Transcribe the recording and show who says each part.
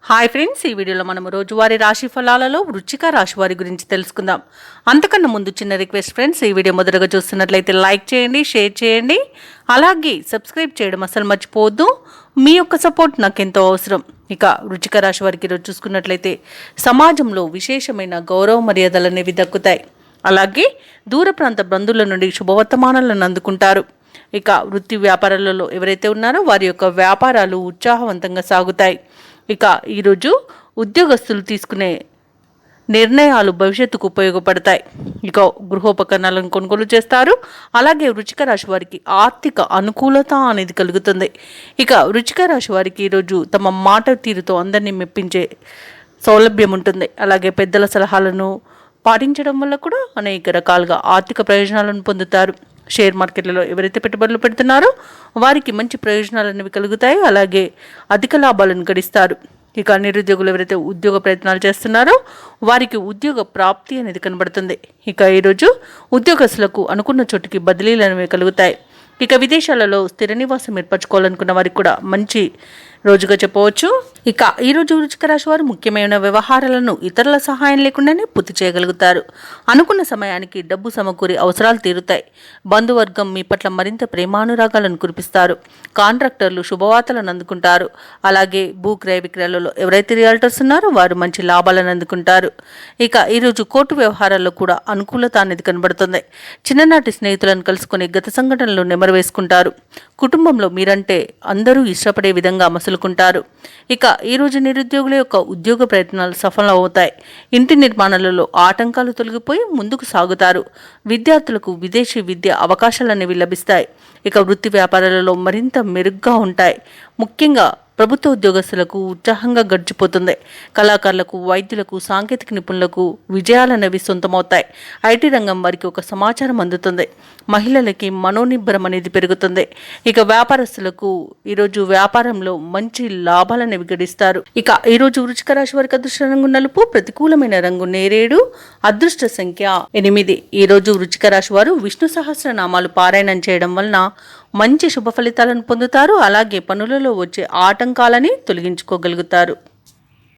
Speaker 1: Hi friends, ఈ వీడియోలో మనం రోజువారీ రాశి ఫలాలలో వృశ్చిక రాశి వారి గురించి తెలుసుకుందాం. అంతకన్నా ముందు చిన్న రిక్వెస్ట్ ఫ్రెండ్స్, ఈ వీడియో మొదటగా చూస్తున్నట్లయితే లైక్ చేయండి, షేర్ చేయండి, అలాగే సబ్స్క్రైబ్ చేయడం అసలు మర్చిపోవద్దు. మీ యొక్క సపోర్ట్ నాకు ఎంతో అవసరం. ఇక వృశ్చిక రాశి వారికి ఈరోజు చూసుకున్నట్లయితే సమాజంలో విశేషమైన గౌరవ మర్యాదలు అనేవి దక్కుతాయి. అలాగే దూర ప్రాంత బంధువుల నుండి శుభవర్తమానాలను అందుకుంటారు. ఇక వృత్తి వ్యాపారాలలో ఎవరైతే ఉన్నారో వారి యొక్క వ్యాపారాలు ఉత్సాహవంతంగా సాగుతాయి. ఇక ఈరోజు ఉద్యోగస్తులు తీసుకునే నిర్ణయాలు భవిష్యత్తుకు ఉపయోగపడతాయి. ఇక గృహోపకరణాలను కొనుగోలు చేస్తారు. అలాగే వృశ్చిక రాశి వారికి ఆర్థిక అనుకూలత అనేది కలుగుతుంది. ఇక వృశ్చిక రాశి వారికి ఈరోజు తమ మాట తీరుతో అందరినీ మెప్పించే సౌలభ్యం ఉంటుంది. అలాగే పెద్దల సలహాలను పాటించడం వల్ల కూడా అనేక రకాలుగా ఆర్థిక ప్రయోజనాలను పొందుతారు. షేర్ మార్కెట్లలో ఎవరైతే పెట్టుబడులు పెడుతున్నారో వారికి మంచి ప్రయోజనాలు అనేవి కలుగుతాయి. అలాగే అధిక లాభాలను గడిస్తారు. ఇక నిరుద్యోగులు ఎవరైతే ఉద్యోగ ప్రయత్నాలు చేస్తున్నారో వారికి ఉద్యోగ ప్రాప్తి అనేది కనబడుతుంది. ఇక ఈరోజు ఉద్యోగస్తులకు అనుకున్న చోటుకి బదిలీలు అనేవి కలుగుతాయి. ఇక విదేశాలలో స్థిర నివాసం ఏర్పరచుకోవాలనుకున్న వారికి కూడా మంచి రోజుగా చెప్పవచ్చు. ఇక ఈరోజు వృశ్చిక రాశి వారు ముఖ్యమైన వ్యవహారాలను ఇతరుల సహాయం లేకుండానే పూర్తి చేయగలుగుతారు. అనుకున్న సమయానికి డబ్బు సమకూరి అవసరాలు తీరుతాయి. బంధువర్గం మీ పట్ల మరింత ప్రేమానురాగాలను కురిపిస్తారు. కాంట్రాక్టర్లు శుభవార్తలను అందుకుంటారు. అలాగే భూ క్రయ విక్రయాలలో ఎవరైతే రియల్టర్స్ ఉన్నారో వారు మంచి లాభాలను అందుకుంటారు. ఇక ఈరోజు కోర్టు వ్యవహారాల్లో కూడా అనుకూలత అనేది కనబడుతుంది. చిన్ననాటి స్నేహితులను కలుసుకుని గత సంఘటనలు నెమరు వేసుకుంటారు. కుటుంబంలో మీరంటే అందరూ ఇష్టపడే విధంగా మసులుకుంటారు. ఇక ఈరోజు నిరుద్యోగుల యొక్క ఉద్యోగ ప్రయత్నాలు సఫలం అవుతాయి. ఇంటి నిర్మాణాలలో ఆటంకాలు తొలగిపోయి ముందుకు సాగుతారు. విద్యార్థులకు విదేశీ విద్య అవకాశాలు అనేవి లభిస్తాయి. ఇక వృత్తి వ్యాపారాలలో మరింత మెరుగ్గా ఉంటాయి. ముఖ్యంగా ప్రభుత్వ ఉద్యోగస్తులకు ఉత్సాహంగా గడిచిపోతుంది. కళాకారులకు, వైద్యులకు, సాంకేతిక నిపుణులకు విజయాలనేవి సొంతమవుతాయి. ఐటీ రంగం వారికి ఒక సమాచారం అందుతుంది. మహిళలకి మనోనిబ్బరం అనేది పెరుగుతుంది. ఇక వ్యాపారస్తులకు ఈరోజు వ్యాపారంలో మంచి లాభాలనేవి గడిస్తారు. ఇక ఈరోజు వృశ్చిక రాశి వారికి అదృష్ట రంగు నలుపు, ప్రతికూలమైన రంగు నేరేడు, అదృష్ట సంఖ్య 8. ఈరోజు వృశ్చిక రాశి వారు విష్ణు సహస్రనామాలు పారాయణం చేయడం వలన మంచి శుభ ఫలితాలను పొందుతారు. అలాగే పనులలో వచ్చే ఆటంకాలని తొలగించుకోగలుగుతారు.